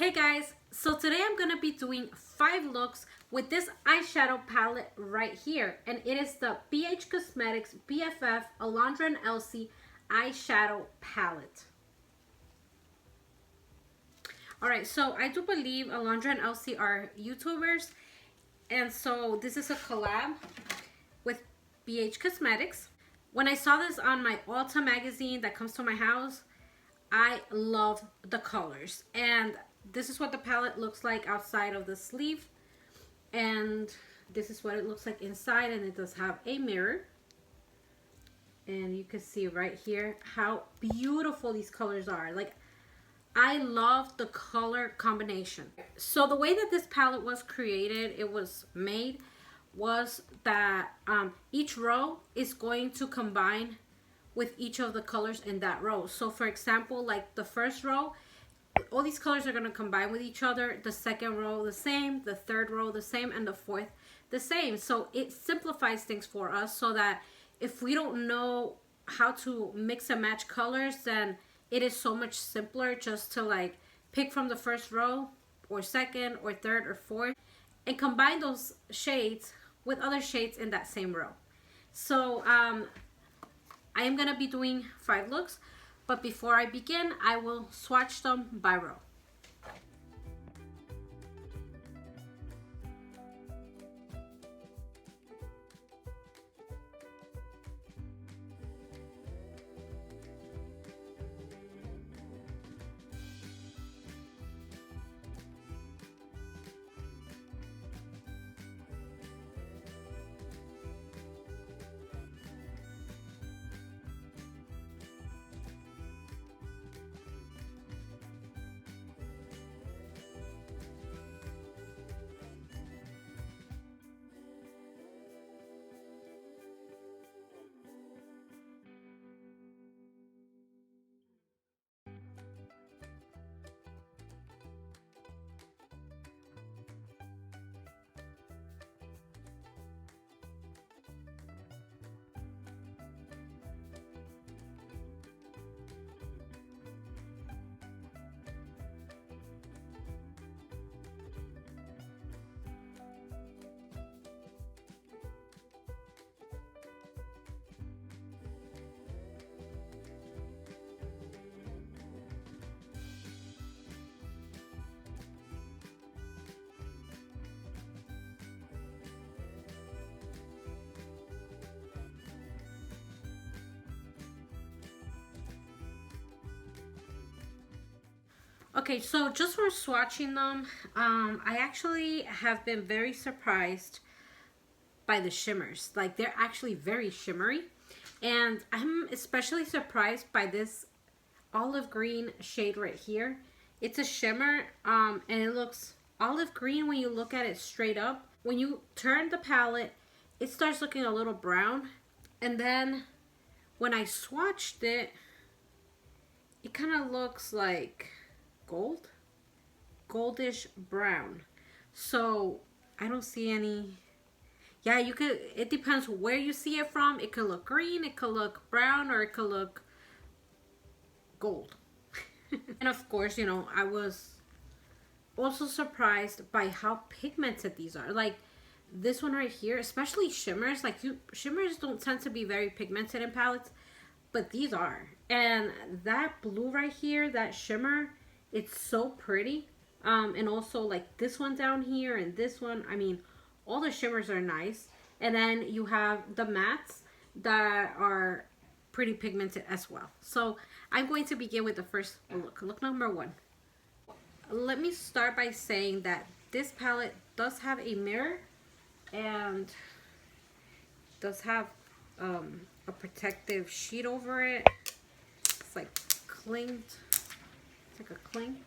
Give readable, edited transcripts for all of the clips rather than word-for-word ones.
Hey guys, so today I'm going to be doing 5 looks with this eyeshadow palette right here. And it is the BH Cosmetics BFF Alondra and Elsy eyeshadow palette. Alright, so I do believe Alondra and Elsy are YouTubers. And so this is a collab with BH Cosmetics. When I saw this on my Ulta magazine that comes to my house, I love the colors. And this is what the palette looks like outside of the sleeve. And this is what it looks like inside. And it does have a mirror. And you can see right here how beautiful these colors are. Like, I love the color combination. So the way that this palette was created, it was made, was that each row is going to combine with each of the colors in that row. So for example, like the first row, all these colors are going to combine with each other. The second row the same, the third row the same, and the fourth the same. So it simplifies things for us so that if we don't know how to mix and match colors, then it is so much simpler just to like pick from the first row or second or third or fourth and combine those shades with other shades in that same row. So I am going to be doing 5 looks, but before I begin, I will swatch them by row. Okay, so just from swatching them, I actually have been very surprised by the shimmers. Like, they're actually very shimmery. And I'm especially surprised by this olive green shade right here. It's a shimmer, and it looks olive green when you look at it straight up. When you turn the palette, it starts looking a little brown. And then when I swatched it, it kind of looks like goldish brown. So I don't see any. Yeah, you could, it depends where you see it from. It could look green, it could look brown, or it could look gold. And of course, you know, I was also surprised by how pigmented these are. Like this one right here, especially shimmers. Like shimmers don't tend to be very pigmented in palettes, but these are. And that blue right here, that shimmer, it's so pretty. And also like this one down here and this one, I mean, all the shimmers are nice. And then you have the mattes that are pretty pigmented as well. So I'm going to begin with the first look. Look number 1. Let me start by saying that this palette does have a mirror and does have a protective sheet over it. It's like clinged. It's like a cling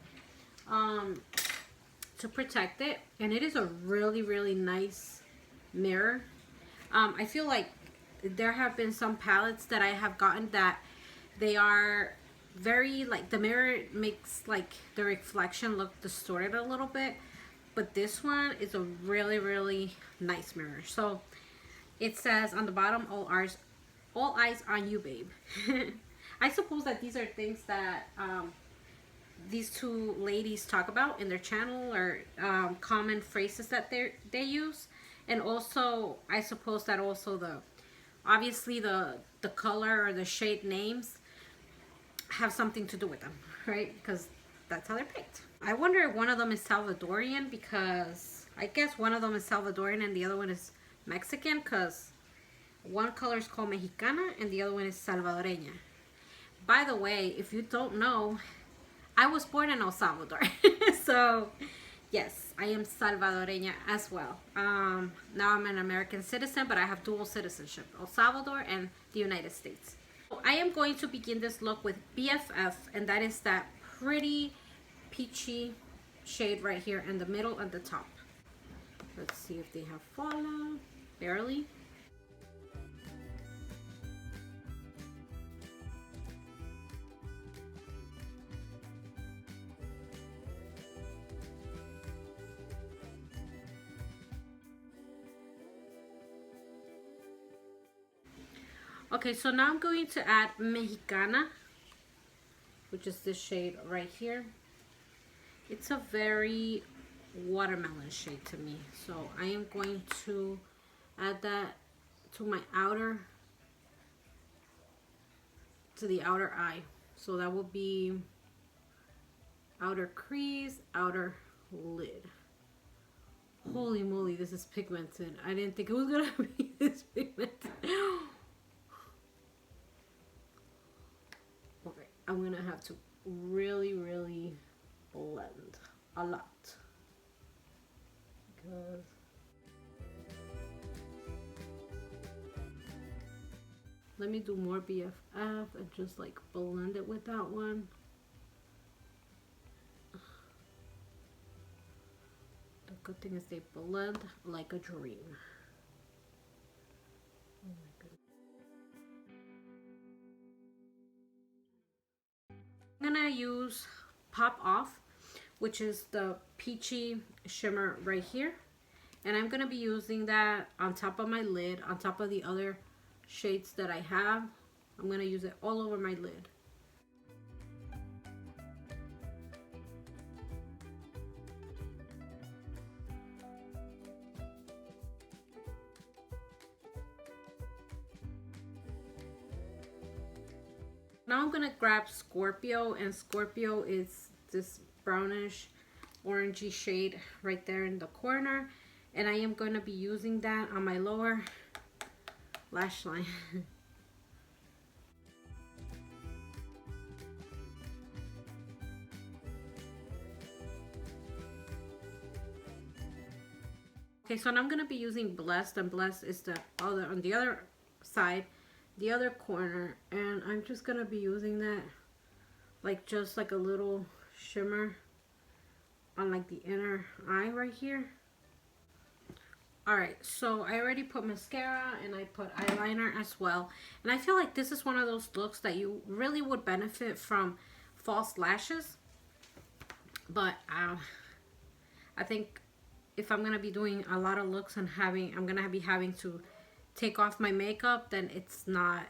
to protect it, and it is a really nice mirror. I feel like there have been some palettes that I have gotten that they are very, like, the mirror makes like the reflection look distorted a little bit, but this one is a really nice mirror. So it says on the bottom, all eyes on you, babe. I suppose that these are things that these two ladies talk about in their channel, or common phrases that they use. And also, I suppose that also obviously the color or the shade names have something to do with them, right? Because that's how they're picked. I wonder if one of them is Salvadorian, because I guess one of them is Salvadorian and the other one is Mexican, because one color is called Mexicana and the other one is Salvadoreña. By the way, if you don't know, I was born in El Salvador. So, yes, I am Salvadoreña as well. Now I'm an American citizen, but I have dual citizenship, El Salvador and the United States. So I am going to begin this look with BFF, and that is that pretty peachy shade right here in the middle and the top. Let's see if they have fallen. Barely. Okay, so now I'm going to add Mexicana, which is this shade right here. It's a very watermelon shade to me. So I am going to add that to my the outer eye. So that will be outer crease, outer lid. Holy moly, this is pigmented. I didn't think it was gonna be this pigmented. Okay, I'm gonna have to really blend a lot. Because let me do more BFF and just like blend it with that one. The good thing is they blend like a dream. Oh my goodness. I'm gonna use Pop Off, which is the peachy shimmer right here. And I'm gonna be using that on top of my lid, on top of the other shades that I have. I'm gonna use it all over my lid. Now I'm gonna grab Scorpio, and Scorpio is this brownish orangey shade right there in the corner, and I am gonna be using that on my lower lash line. Okay, so now I'm gonna be using Blessed, and Blessed is on the other side, the other corner, and I'm just gonna be using that like just like a little shimmer on like the inner eye right here. Alright, so I already put mascara and I put eyeliner as well, and I feel like this is one of those looks that you really would benefit from false lashes, but I think if I'm gonna be doing a lot of looks and I'm gonna be having to take off my makeup, then it's not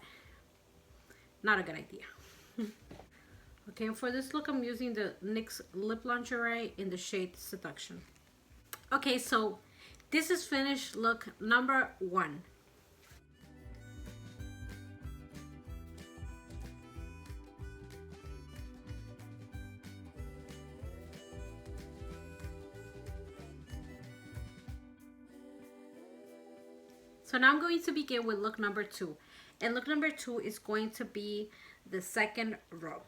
a good idea. Okay, and for this look I'm using the NYX Lip Lingerie in the shade Seduction. Okay, so this is finished look number 1. So now I'm going to begin with look number 2. And look number 2 is going to be the second row.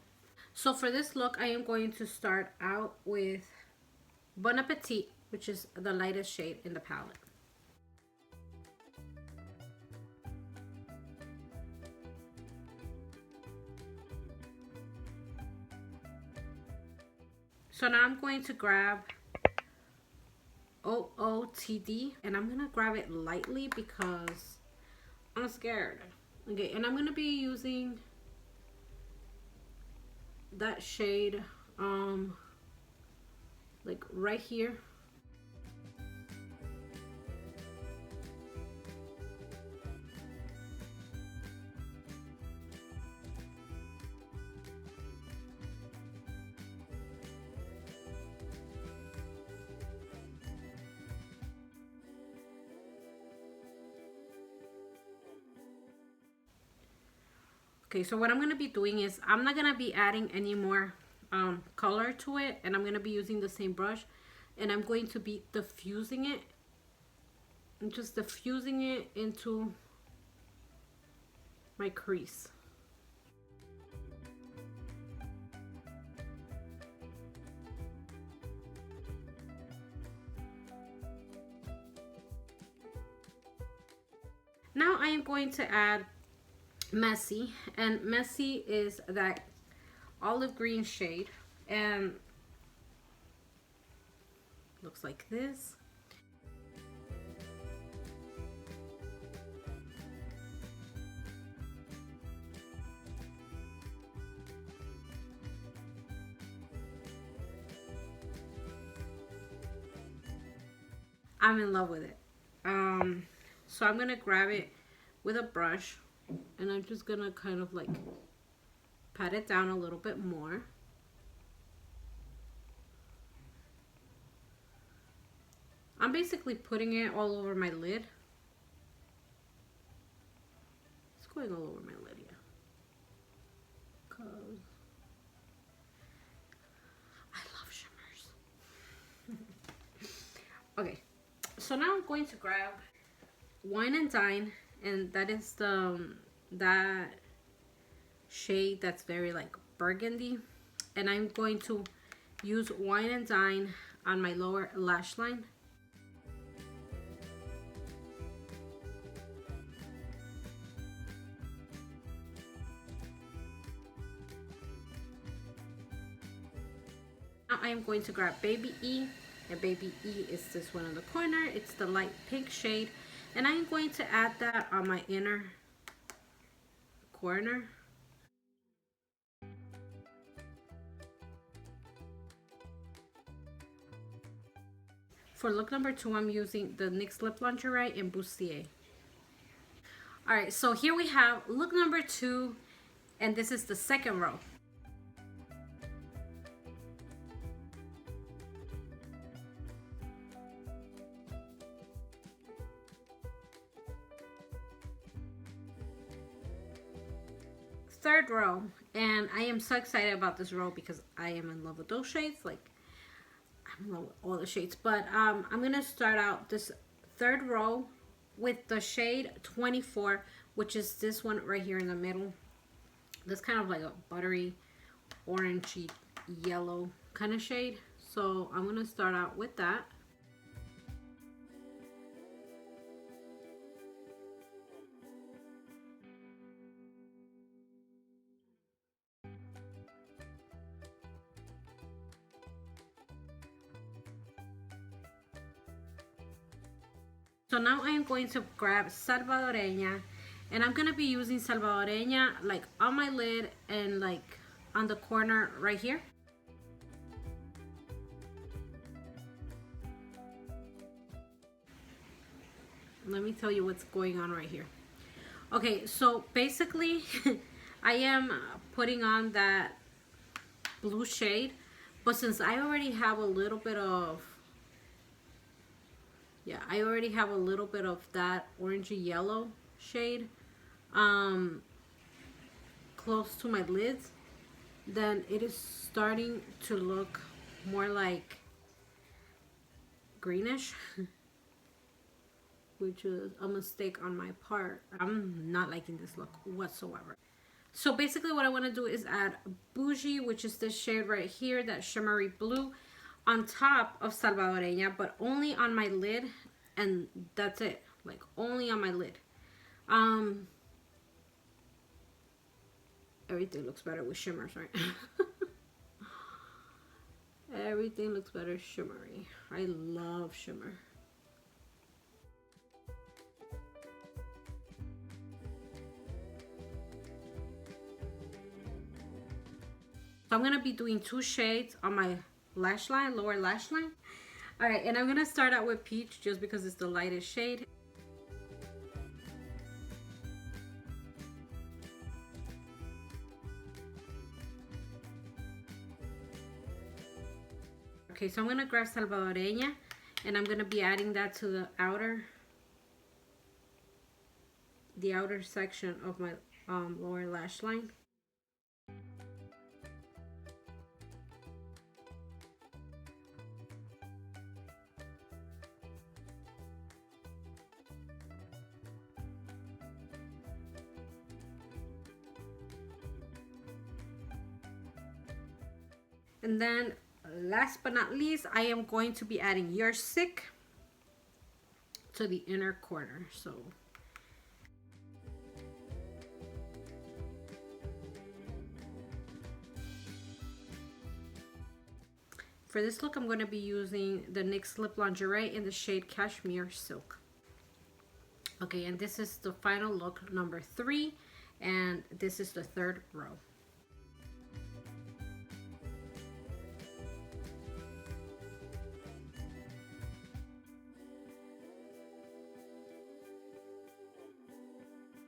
So for this look, I am going to start out with Bon Appetit, which is the lightest shade in the palette. So now I'm going to grab OOTD, and I'm gonna grab it lightly because I'm scared. Okay, and I'm gonna be using that shade like right here. Okay, so what I'm going to be doing is I'm not going to be adding any more color to it, and I'm going to be using the same brush, and I'm going to be diffusing it. I'm just diffusing it into my crease. Now I am going to add Messy, and Messy is that olive green shade, and looks like this. I'm in love with it. So I'm gonna grab it with a brush, and I'm just gonna kind of like pat it down a little bit more. I'm basically putting it all over my lid. It's going all over my lid, yeah. 'Cause I love shimmers. Okay, so now I'm going to grab Wine and Dine, and that is that shade that's very like burgundy, and I'm going to use Wine and Dine on my lower lash line. Now I am going to grab Baby E, and Baby E is this one in the corner. It's the light pink shade, and I'm going to add that on my inner corner. For look number 2, I'm using the NYX Lip Lingerie in Bustier. Alright, so here we have look number 2, and this is the second row. Third row, and I am so excited about this row because I am in love with those shades. Like, I'm in love with all the shades, but I'm gonna start out this third row with the shade 24, which is this one right here in the middle. This kind of like a buttery orangey yellow kind of shade. So I'm gonna start out with that. So now I am going to grab Salvadoreña, and I'm going to be using Salvadoreña like on my lid and like on the corner right here. Let me tell you what's going on right here. Okay, so basically I am putting on that blue shade, but since I already have a little bit of that orangey yellow shade close to my lids, then it is starting to look more like greenish, which is a mistake on my part. I'm not liking this look whatsoever. So basically what I want to do is add Bougie, which is this shade right here, that shimmery blue, on top of Salvadoreña, but only on my lid, and that's it. Like, only on my lid. Everything looks better with shimmers, right? Everything looks better shimmery. I love shimmer. So I'm going to be doing 2 shades on my lash line, lower lash line. Alright, and I'm going to start out with Peach just because it's the lightest shade. Okay, so I'm going to grab Salvadoreña, and I'm going to be adding that to the outer section of lower lash line. And then last but not least, I am going to be adding You're Sick to the inner corner. So for this look, I'm going to be using the NYX Lip Lingerie in the shade Cashmere Silk. Okay, and this is the final look, number 3, and this is the 3rd row.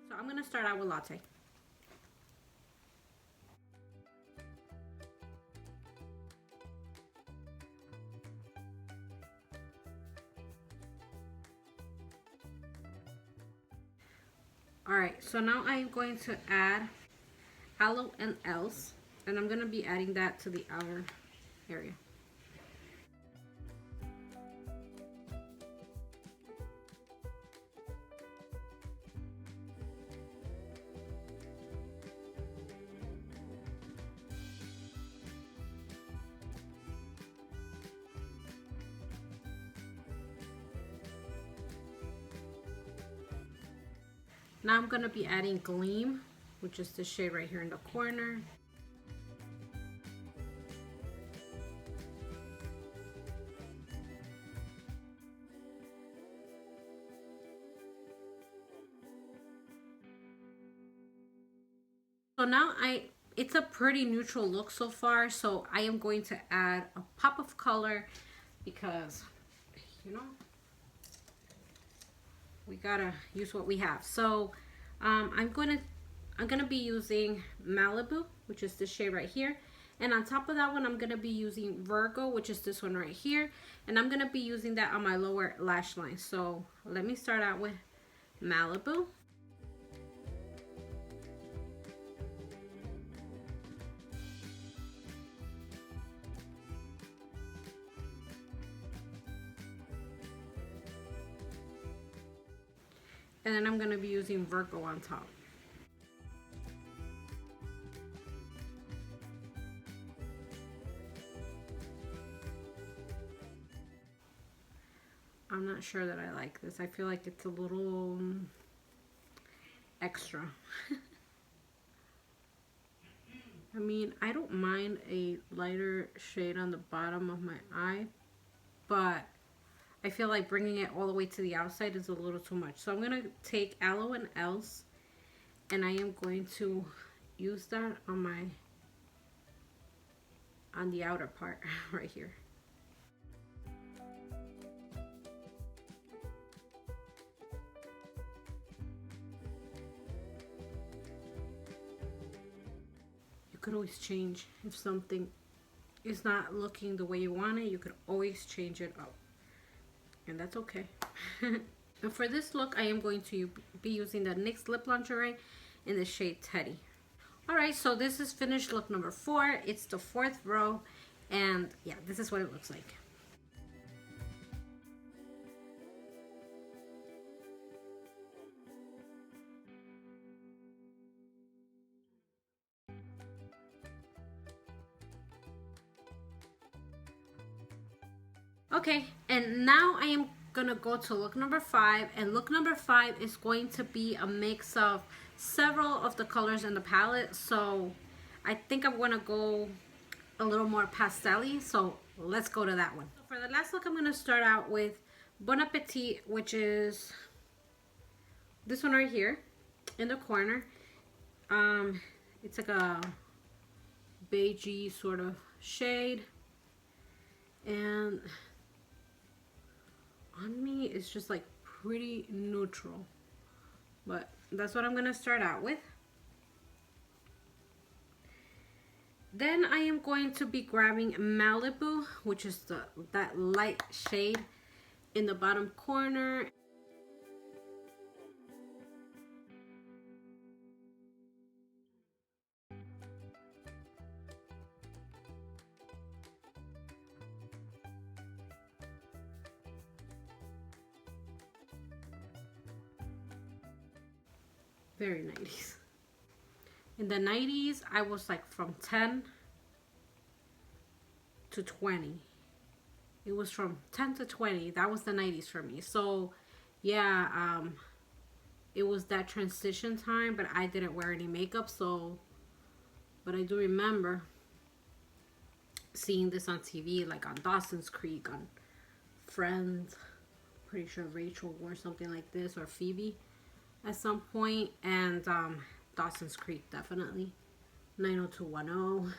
So I'm gonna start out with Latte. Alright, so now I'm going to add Aloe and Elsy, and I'm gonna be adding that to the outer area. Now I'm going to be adding Gleam, which is the shade right here in the corner. So now it's a pretty neutral look so far, so I am going to add a pop of color because, you know, we gotta use what we have. So I'm gonna be using Malibu, which is this shade right here, and on top of that one I'm gonna be using Virgo, which is this one right here, and I'm gonna be using that on my lower lash line. So let me start out with Malibu. And then I'm going to be using Virgo on top. I'm not sure that I like this. I feel like it's a little extra. I mean, I don't mind a lighter shade on the bottom of my eye, but I feel like bringing it all the way to the outside is a little too much. So I'm going to take Aloe and Elsy, and I am going to use that on the outer part right here. You could always change if something is not looking the way you want it. You could always change it up, and that's okay. And for this look, I am going to be using the NYX Lip Lingerie in the shade Teddy. Alright, so this is finished look number 4. It's the 4th row, and yeah, this is what it looks like. Okay, and now I am gonna go to look number 5, and look number 5 is going to be a mix of several of the colors in the palette. So I think I'm gonna go a little more pastel-y, so let's go to that one. So for the last look, I'm gonna start out with Bon Appetit, which is this one right here in the corner. It's like a beigey sort of shade, and on me it's just like pretty neutral, but that's what I'm gonna start out with. Then I am going to be grabbing Malibu, which is that light shade in the bottom corner. Very 90s. In the 90s, I was like from 10 to 20. It was from 10 to 20. That was the 90s for me. So, yeah, it was that transition time, but I didn't wear any makeup, so, but I do remember seeing this on TV, like on Dawson's Creek, on Friends. Pretty sure Rachel wore something like this, or Phoebe at some point, and Dawson's Creek, definitely. 90210.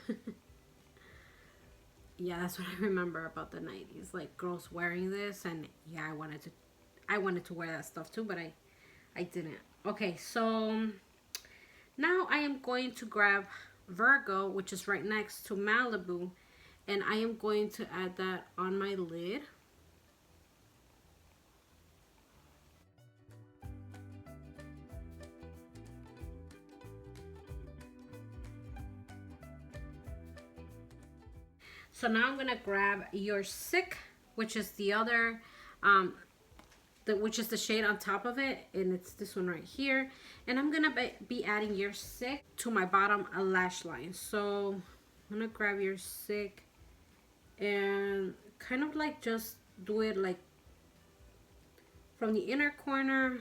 Yeah, that's what I remember about the 90s, like girls wearing this, and yeah, I wanted to wear that stuff too, but I didn't. Okay, so now I am going to grab Virgo, which is right next to Malibu, and I am going to add that on my lid. So now I'm gonna grab Your Sick, which is the other, which is the shade on top of it, and it's this one right here. And I'm gonna be adding Your Sick to my bottom lash line. So I'm gonna grab Your Sick and kind of like just do it like from the inner corner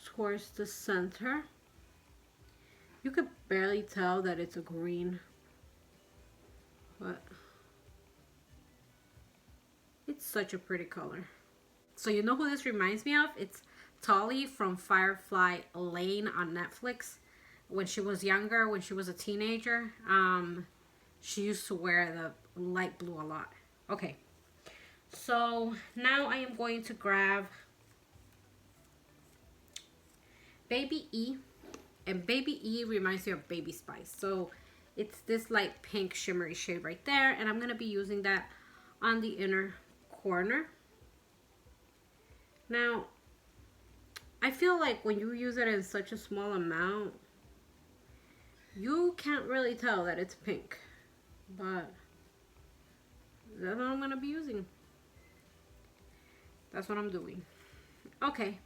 towards the center. You could barely tell that it's a green, but it's such a pretty color. So you know who this reminds me of? It's Tolly from Firefly Lane on Netflix. When she was younger, when she was a teenager, she used to wear the light blue a lot. Okay, so now I am going to grab Baby E, and Baby E reminds me of Baby Spice. So it's this light pink shimmery shade right there, and I'm going to be using that on the inner corner. Now, I feel like when you use it in such a small amount, you can't really tell that it's pink, but that's what I'm going to be using. That's what I'm doing. Okay,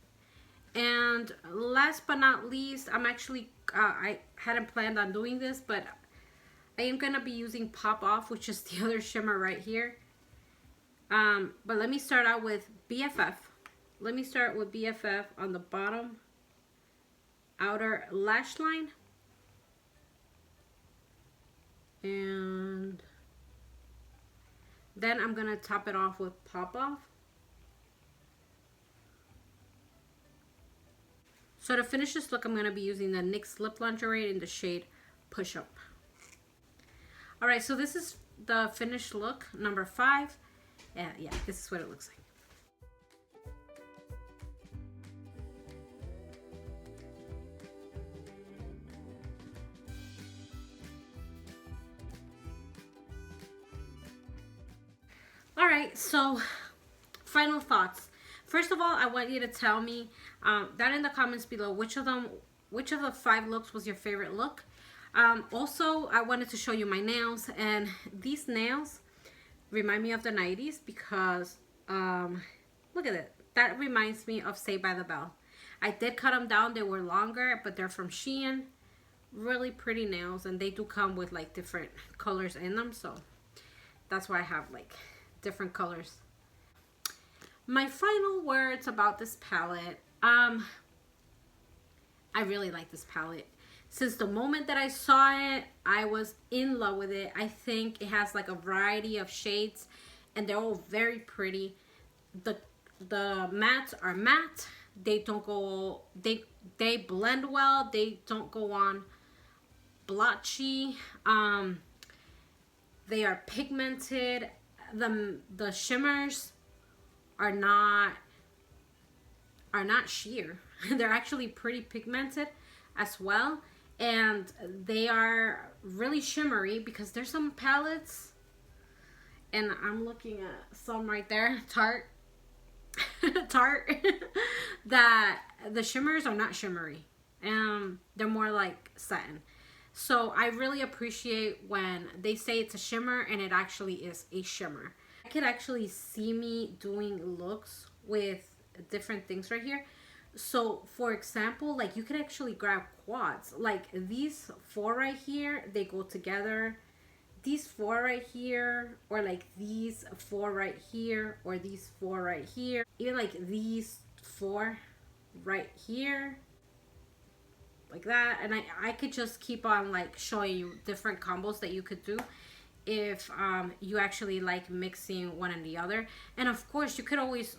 and last but not least, I'm actually, I hadn't planned on doing this, but I am going to be using Pop Off, which is the other shimmer right here. But let me start out with BFF. Let me start with BFF on the bottom outer lash line. And then I'm going to top it off with Pop Off. So to finish this look, I'm going to be using the NYX Lip Lingerie in the shade Push Up. Alright, so this is the finished look, number 5. Yeah, this is what it looks like. Alright, so final thoughts. First of all, I want you to tell me down in the comments below which of the 5 looks was your favorite look. Also, I wanted to show you my nails, and these nails remind me of the 90s because look at it. That reminds me of Saved by the Bell. I did cut them down. They were longer, but they're from Shein. Really pretty nails, and they do come with like different colors in them, so that's why I have like different colors. My final words about this palette. I really like this palette. Since the moment that I saw it, I was in love with it. I think it has like a variety of shades, and they're all very pretty. The mattes are matte. They don't go, they blend well. They don't go on blotchy. They are pigmented. The shimmers are not sheer. They're actually pretty pigmented as well, and they are really shimmery because there's some palettes, and I'm looking at some right there, Tarte that the shimmers are not shimmery, and they're more like satin. So I really appreciate when they say it's a shimmer and it actually is a shimmer. I could actually see me doing looks with different things right here. So for example, like you could actually grab quads. Like these four right here, they go together. These four right here, or like these four right here, or these four right here. Even like these four right here, like that. And I could just keep on like showing you different combos that you could do if you actually like mixing one and the other. And of course, you could always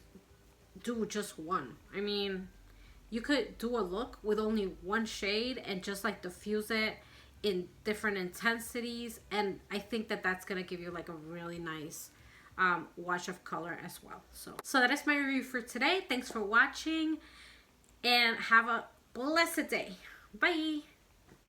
do just one. I mean, you could do a look with only one shade and just like diffuse it in different intensities, and I think that that's gonna give you like a really nice wash of color as well. So that is my review for today. Thanks for watching and have a blessed day. Bye.